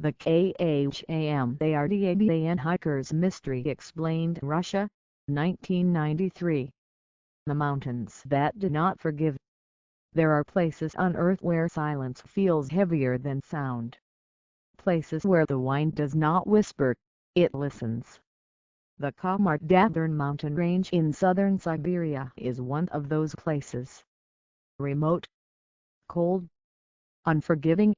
The Khamar-Daban Hikers Mystery Explained, Russia, 1993. The mountains that do not forgive. There are places on earth where silence feels heavier than sound. Places where the wind does not whisper, it listens. The Khamar-Daban mountain range in southern Siberia is one of those places. Remote, cold, unforgiving.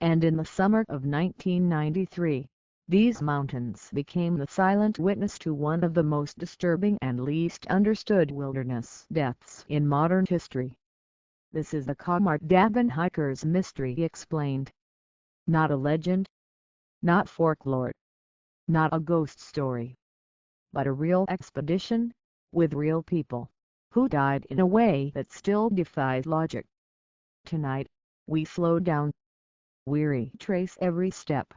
And in the summer of 1993, these mountains became the silent witness to one of the most disturbing and least understood wilderness deaths in modern history. This is the Khamar-Daban Hikers Mystery Explained. Not a legend, not folklore, not a ghost story, but a real expedition, with real people, who died in a way that still defies logic. Tonight, we slow down. We retrace every step.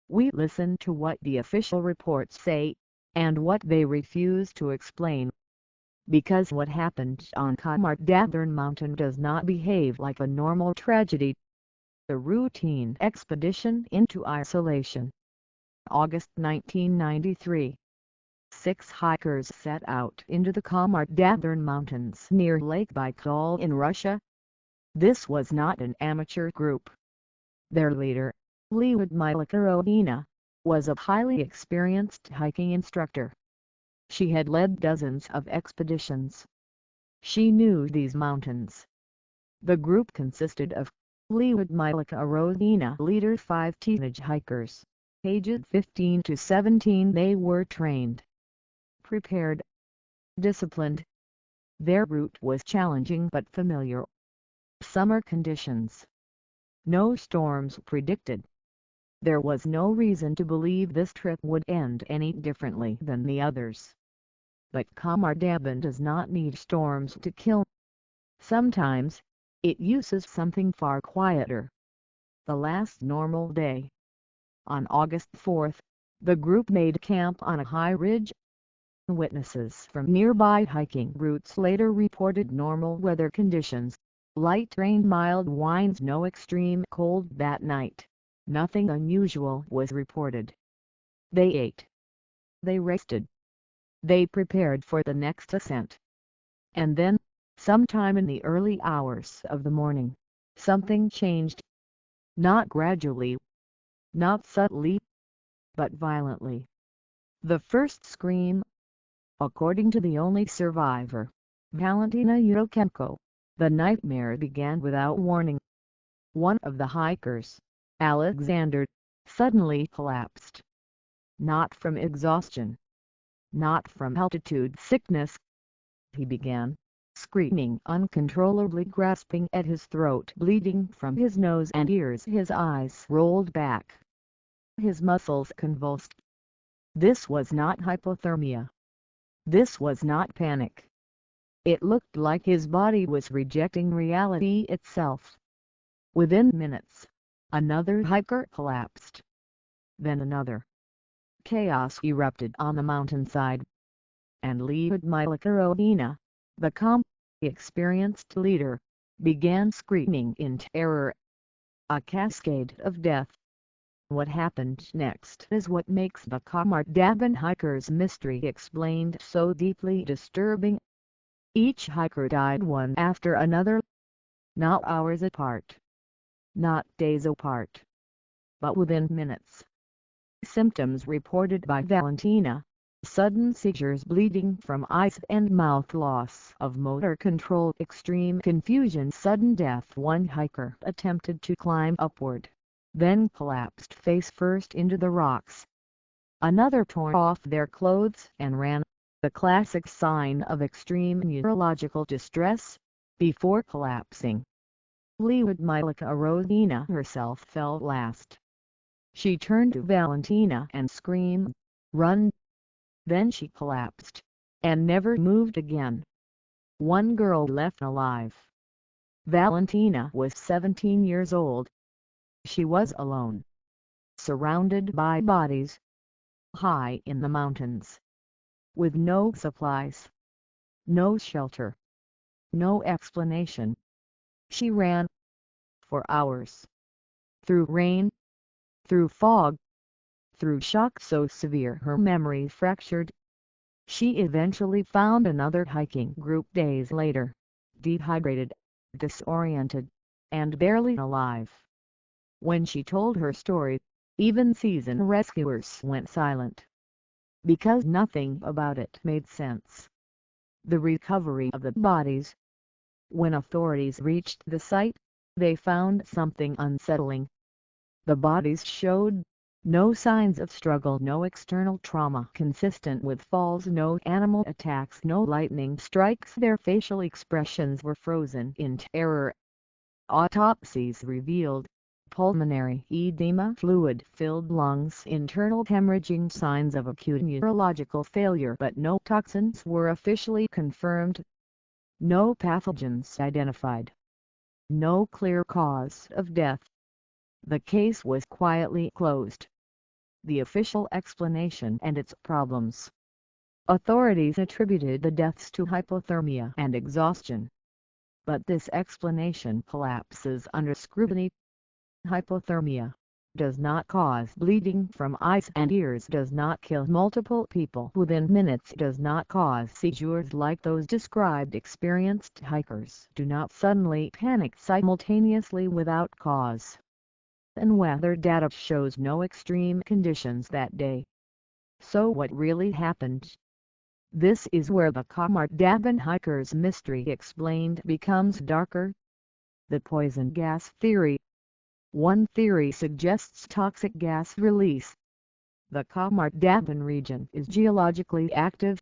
We listen to what the official reports say, and what they refuse to explain. Because what happened on Khamar-Daban mountain does not behave like a normal tragedy. A routine expedition into isolation. August 1993. 6 hikers set out into the Khamar-Daban mountains near Lake Baikal in Russia. This was not an amateur group. Their leader, Lyudmila Korovina, was a highly experienced hiking instructor. She had led dozens of expeditions. She knew these mountains. The group consisted of Lyudmila Korovina leader 5 teenage hikers, aged 15 to 17. They were trained, prepared, disciplined. Their route was challenging but familiar. Summer conditions. No storms predicted. There was no reason to believe this trip would end any differently than the others. But Khamar-Daban does not need storms to kill. Sometimes, it uses something far quieter. The last normal day. On August 4th, the group made camp on a high ridge. Witnesses from nearby hiking routes later reported normal weather conditions. Light rain, mild winds, no extreme cold that night. Nothing unusual was reported. They ate. They rested. They prepared for the next ascent. And then, sometime in the early hours of the morning, something changed. Not gradually, not subtly, but violently. The first scream. According to the only survivor, Valentina Yurochenko, the nightmare began without warning. One of the hikers, Alexander, suddenly collapsed. Not from exhaustion. Not from altitude sickness. He began screaming uncontrollably, grasping at his throat, bleeding from his nose and ears. His eyes rolled back. His muscles convulsed. This was not hypothermia. This was not panic. It looked like his body was rejecting reality itself. Within minutes, another hiker collapsed. Then another. Chaos erupted on the mountainside. And Lyudmila Korovina, the calm, experienced leader, began screaming in terror. A cascade of death. What happened next is what makes the Khamar-Daban Hikers Mystery Explained so deeply disturbing. Each hiker died one after another. Not hours apart. Not days apart. But within minutes. Symptoms reported by Valentina: sudden seizures, bleeding from eyes and mouth, loss of motor control, extreme confusion, sudden death. One hiker attempted to climb upward, then collapsed face first into the rocks. Another tore off their clothes and ran, the classic sign of extreme neurological distress, before collapsing. Lyudmila Korovina herself fell last. She turned to Valentina and screamed, "Run!" Then she collapsed, and never moved again. One girl left alive. Valentina was 17 years old. She was alone, surrounded by bodies, high in the mountains, with no supplies, no shelter, no explanation. She ran, for hours, through rain, through fog, through shock so severe her memory fractured. She eventually found another hiking group days later, dehydrated, disoriented, and barely alive. When she told her story, even seasoned rescuers went silent, because nothing about it made sense. The recovery of the bodies. When authorities reached the site, they found something unsettling. The bodies showed no signs of struggle, no external trauma consistent with falls, no animal attacks, no lightning strikes. Their facial expressions were frozen in terror. Autopsies revealed pulmonary edema, fluid-filled lungs, internal hemorrhaging, signs of acute neurological failure, but no toxins were officially confirmed. No pathogens identified. No clear cause of death. The case was quietly closed. The official explanation and its problems. Authorities attributed the deaths to hypothermia and exhaustion. But this explanation collapses under scrutiny. Hypothermia does not cause bleeding from eyes and ears, does not kill multiple people within minutes, does not cause seizures like those described. Experienced hikers do not suddenly panic simultaneously without cause. And weather data shows no extreme conditions that day. So what really happened? This is where the Khamar-Daban hikers' mystery explained becomes darker. The poison gas theory. One theory suggests toxic gas release. The Khamar-Daban region is geologically active.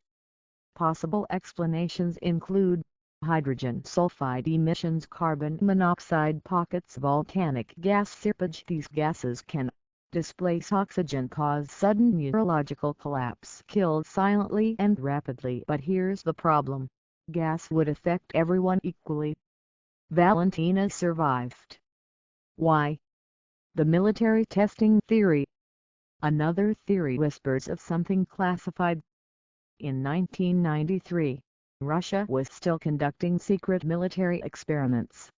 Possible explanations include hydrogen sulfide emissions, carbon monoxide pockets, volcanic gas seepage. These gases can displace oxygen, cause sudden neurological collapse, kill silently and rapidly. But here's the problem: gas would affect everyone equally. Valentina survived. Why? The military testing theory. Another theory whispers of something classified. In 1993, Russia was still conducting secret military experiments.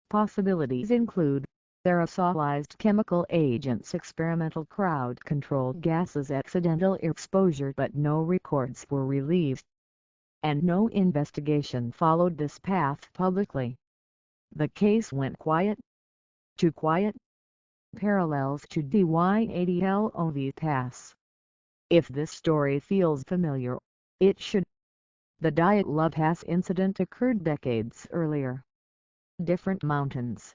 Possibilities include aerosolized chemical agents, experimental crowd-controlled gases, accidental exposure, but no records were released. And no investigation followed this path publicly. The case went quiet. Too quiet. Parallels to DY80LOV pass. If this story feels familiar, it should. The Dyatlov Pass incident occurred decades earlier. Different mountains.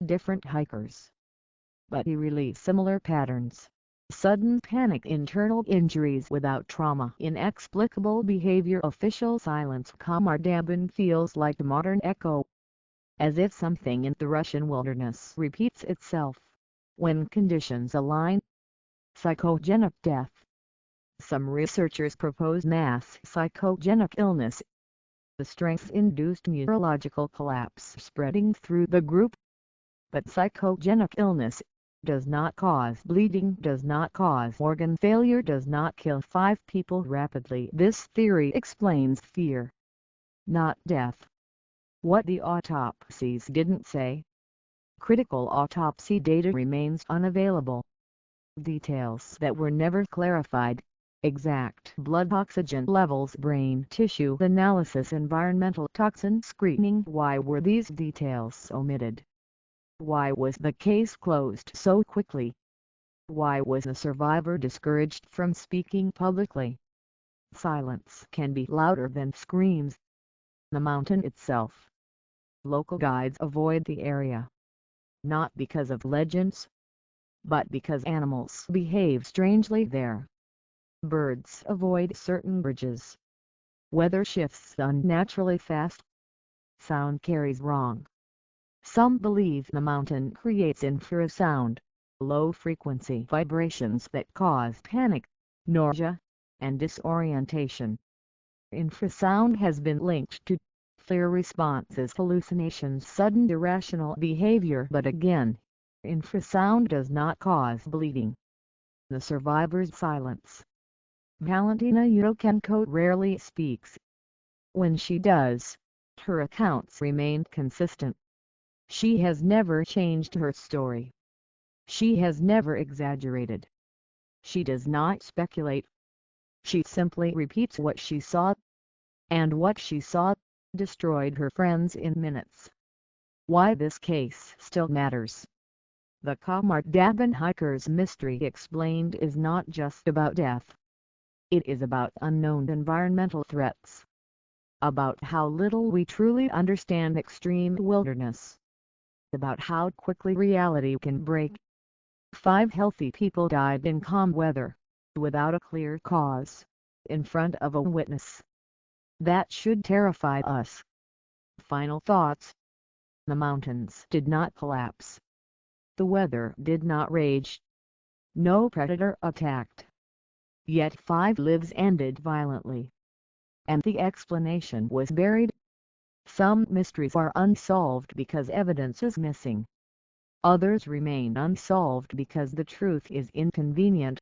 Different hikers. But eerily similar patterns. Sudden panic, internal injuries without trauma, inexplicable behavior, official silence. Khamar-Daban feels like a modern echo. As if something in the Russian wilderness repeats itself when conditions align. Psychogenic death. Some researchers propose mass psychogenic illness. The stress-induced neurological collapse spreading through the group. But psychogenic illness does not cause bleeding, does not cause organ failure, does not kill 5 people rapidly. This theory explains fear, not death. What the autopsies didn't say. Critical autopsy data remains unavailable. Details that were never clarified. Exact blood oxygen levels, brain tissue analysis, environmental toxin screening. Why were these details omitted? Why was the case closed so quickly? Why was the survivor discouraged from speaking publicly? Silence can be louder than screams. The mountain itself. Local guides avoid the area. Not because of legends, but because animals behave strangely there. Birds avoid certain bridges. Weather shifts unnaturally fast. Sound carries wrong. Some believe the mountain creates infrasound, low-frequency vibrations that cause panic, nausea, and disorientation. Infrasound has been linked to fear responses, hallucinations, sudden irrational behavior, but again, infrasound does not cause bleeding. The survivor's silence. Valentina Yurochenko rarely speaks. When she does, her accounts remain consistent. She has never changed her story. She has never exaggerated. She does not speculate. She simply repeats what she saw. And what she saw destroyed her friends in minutes. Why this case still matters. The Khamar-Daban hiker's mystery explained is not just about death. It is about unknown environmental threats. About how little we truly understand extreme wilderness. About how quickly reality can break. 5 healthy people died in calm weather, without a clear cause, in front of a witness. That should terrify us. Final thoughts. The mountains did not collapse. The weather did not rage. No predator attacked. Yet 5 lives ended violently. And the explanation was buried. Some mysteries are unsolved because evidence is missing. Others remain unsolved because the truth is inconvenient.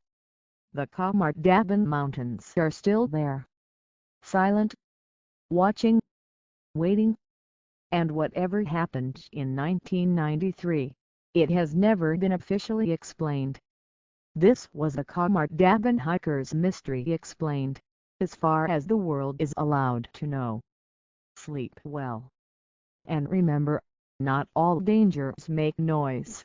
The Khamar-Daban mountains are still there. Silent. Watching. Waiting. And whatever happened in 1993, it has never been officially explained. This was the Khamar-Daban hiker's mystery explained, as far as the world is allowed to know. Sleep well. And remember, not all dangers make noise.